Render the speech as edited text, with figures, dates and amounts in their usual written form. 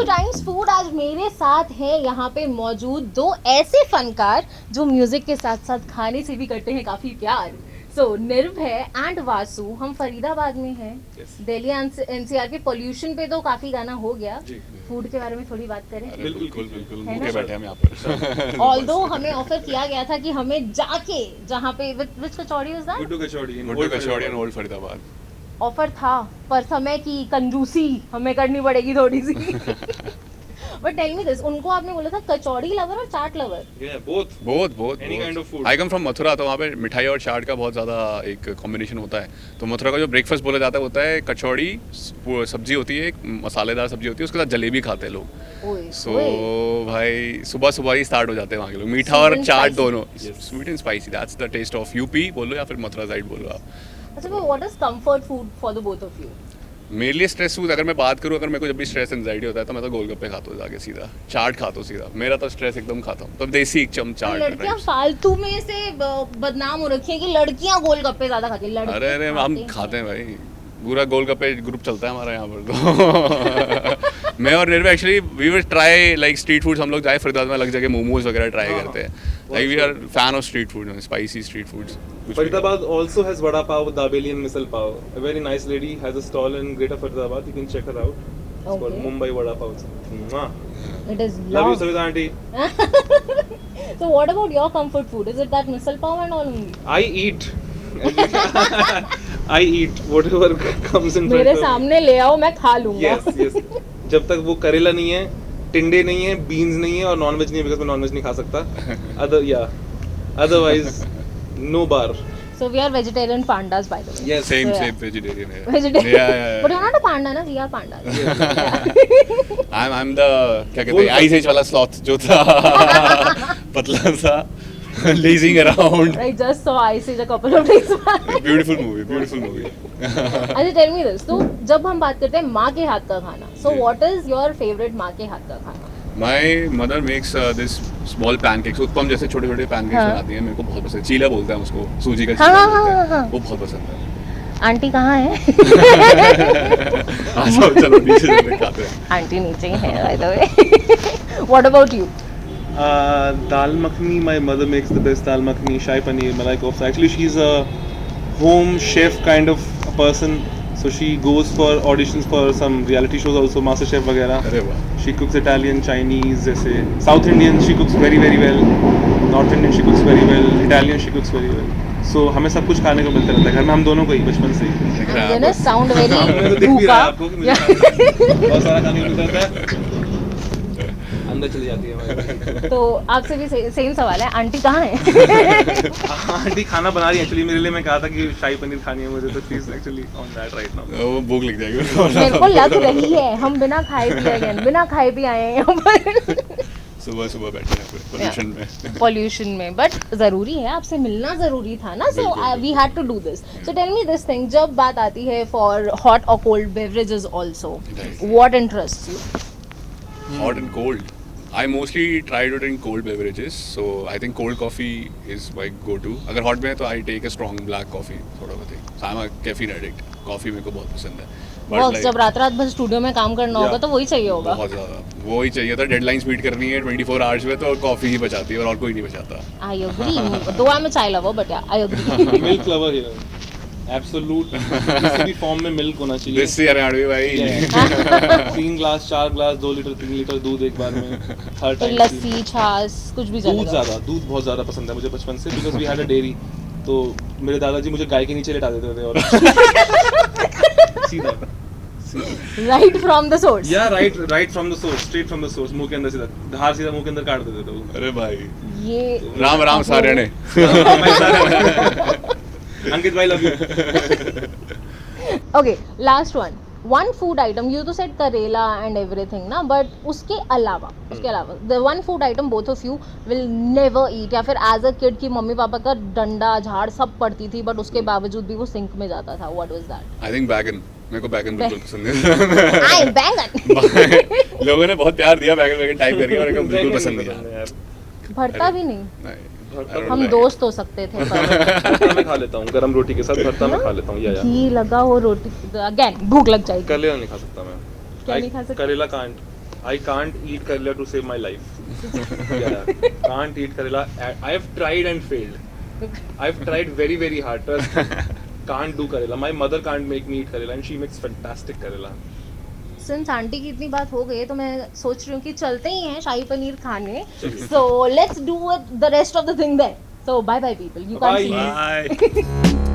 Times food आज मेरे साथ हैं यहाँ पे मौजूद दो ऐसे फनकार जो म्यूजिक के साथ साथ खाने से भी करते हैं काफी प्यार। सो निर्भय एंड वासु, हम फरीदाबाद में हैं। दिल्ली एनसीआर के पोल्यूशन पे तो काफी गाना हो गया, फूड के बारे में थोड़ी बात करें। बिल्कुल भूखे बैठे हम यहाँ पर। ऑल्दो हमें ऑफर किया गया था कि हमें जाके जहाँ पे which kachori is that, Guddu Kachori in old Faridabad offer था पर समय की कंजूसी हमें करनी पड़ेगी थोड़ी सी। बट टेल मी दिस, उनको आपने बोला था कचौड़ी लवर और chaat lover? Both any kind of food. I come from Mathura, तो वहाँ पे मिठाई और चाट का बहुत ज़्यादा एक कॉम्बिनेशन होता है। तो मथुरा का जो ब्रेकफास्ट बोला जाता है होता है कचौड़ी, सब्जी होती है, एक मसालेदार सब्जी होती है, उसके साथ जलेबी खाते हैं लोग। सो भाई सुबह सुबह ही स्टार्ट हो जाते हैं वहाँ के लोग, मीठा और चाट दोनों। Sweet and spicy, that's the taste of UP बोलो या फिर मथुरा साइड बोलो आप। अच्छा, but what is comfort food for the both of you? मेरे लिए स्ट्रेस फूड, अगर मैं बात करूँ, अगर मेरे को जब भी स्ट्रेस एंजाइटी होता है तो मैं तो गोलगप्पे खाता हूँ जाके, सीधा चाट खाता हूँ सीधा। मेरा तो स्ट्रेस एकदम खाता हूँ, तब देसी एक चम चाट। लड़कियां फालतू में से बदनाम हो रखी हैं कि लड़कियां गोलगप्पे ज्यादा खाती हैं। अरे हम खाते हैं भाई, पूरा गोलगप्पे ग्रुप चलता है हमारा यहाँ पर तो। मैं और Nirbhay actually we will try like street foods. हम लोग जाए फरीदाबाद में अलग जगह मोमोज वगैरह ट्राई करते हैं। Like we are fan of street food, spicy street foods. Faridabad also has vada pav, dabeli and misal pav. A very nice lady has a stall in Greater Faridabad. You can check her out. It's called Mumbai Vada Pav. It is Love you, Savita auntie. So what about your comfort food? Is it that misal pav and all? I eat. I eat whatever comes in front मेरे of me. सामने ले आओ, मैं खा लूंगा। Yes. जब तक वो करेला नहीं है, टिंडे नहीं है, बीन्स नहीं है और नॉनवेज नहीं है, because मैं नॉनवेज नहीं खा सकता। Otherwise, no bar. So we are vegetarian pandas, by the way. Yes. Same vegetarian है। Yeah. But you're not a panda, na? We are pandas. I'm the क्या कहते हैं आइस एज वाला sloth जो था पतला सा lazing around. I just saw Ice Age a couple of days back. Beautiful movie. अच्छा, tell me this. तो जब हम बात करते हैं माँ के हाथ का खाना, so what is your favorite माँ के हाथ का खाना? My mother makes this small pancakes. Uttapam जैसे छोटे-छोटे pancakes बनाती है, मेरे को बहुत पसंद है। चीला बोलते हैं उसको, सूजी का चीला बोलते हैं। वो बहुत पसंद है। आंटी कहाँ है? चलो नीचे चलते खाते हैं। आंटी नीचे ही है, by the way. What about you? Dal makhani. My mother makes the best dal makhani. Shahi paneer, malai kofta. Actually, she's a home chef kind of a person. So she goes for auditions for some reality shows also, Master Chef वगैरह. अरे वाह. She cooks Italian, Chinese, जैसे South Indian she cooks very well. North Indian she cooks very well. Italian she cooks very well. So हमें सब कुछ खाने को मिलता रहता है घर में, हम दोनों को ही बचपन से ही। You know, sound very दिख भी रहा है आपको कि मुझे बहुत सारा खाने को मिलता रहता है, अंदर चली जाती है हमारी। तो आपसे भी सेम सवाल है, आंटी कहाँ है? आंटी खाना बना रही है एक्चुअली मेरे लिए। मैं कहा था कि शाही पनीर खानी है मुझे, तो she is actually on that right now. वो भूख लग जाएगी। मेरे को लग रही है, हम बिना खाए पिए आए हैं यहाँ पर। सुबह बैठे हैं पोल्यूशन में, बट जरूरी है, आपसे मिलना जरूरी था ना। So we had to do this. So tell me this thing, जब बात आती है फॉर हॉट और cold beverages also, what interests you? Hot and cold. I mostly try to drink cold beverages, so I think cold coffee is my go-to. अगर hot में है तो I take a strong black coffee sort of a thing. So I'm a caffeine addict. Coffee मेरे को बहुत पसंद है। Like, जब रात भर स्टूडियो में काम करना होगा तो वही चाहिए होगा। बहुत ज़्यादा वो ही चाहिए था। डेडलाइंस मीट करनी है 24 आवर्स में, तो कॉफी ही बचाती है और कोई नहीं बचाता। I agree. Though I'm a chai lover, but yeah, I agree. Milk lover here, absolute. किसी भी फॉर्म में मिल्क होना चाहिए। देसी हरियाणवी भाई। 3 ग्लास 4 ग्लास 2 लीटर 3 लीटर दूध एक बार में हर तो टाइम। लस्सी, छाछ कुछ भी चलेगा। दूध बहुत ज़्यादा पसंद है मुझे बचपन से, because we had a dairy. तो मेरे दादाजी मुझे गाय के नीचे लेटा देते थे और सीधा राइट फ्रॉम द सोर्स। या right from the source, straight from the source, मुंह के अंदर सीधा धार सीधा मुंह के अंदर काट देते थे वो। अरे भाई ये राम सारे ने। अंकित भाई love you. Okay, last one food item, you तो said करेला and everything ना, but उसके अलावा the one food item both of you will never eat, या फिर as a kid की मम्मी पापा का डंडा झाड़ सब पड़ती थी बट उसके बावजूद भी वो सिंक में जाता था, what was that? I think बैगन। मेरे को बैगन बिल्कुल पसंद है। आई बैंगन। लोगों ने बहुत प्यार दिया बैगन टाइप करके, और मेरे को बिल्कुल पसंद नहीं है। भरता भी नहीं। हम दोस्त हो सकते थे। भरता मैं खा लेता हूँ गरम रोटी के साथ, भरता मैं खा लेता हूँ। घी लगा हो रोटी, अगेन भूख लग जाएगी। करेला नहीं खा सकता मैं। क्या नहीं खा सकते? करेला can't. I can't eat karela to save my life. Yeah, can't eat karela. I have tried and failed. I've tried very very hard. Trust me. Can't do karela. My mother can't make me eat karela, and she makes fantastic karela. Since aunty की इतनी बात हो गई है तो मैं सोच रही हूँ कि चलते ही हैं शाही पनीर खाने. So let's do the rest of the thing there. So bye bye people. You can Bye. See. Bye.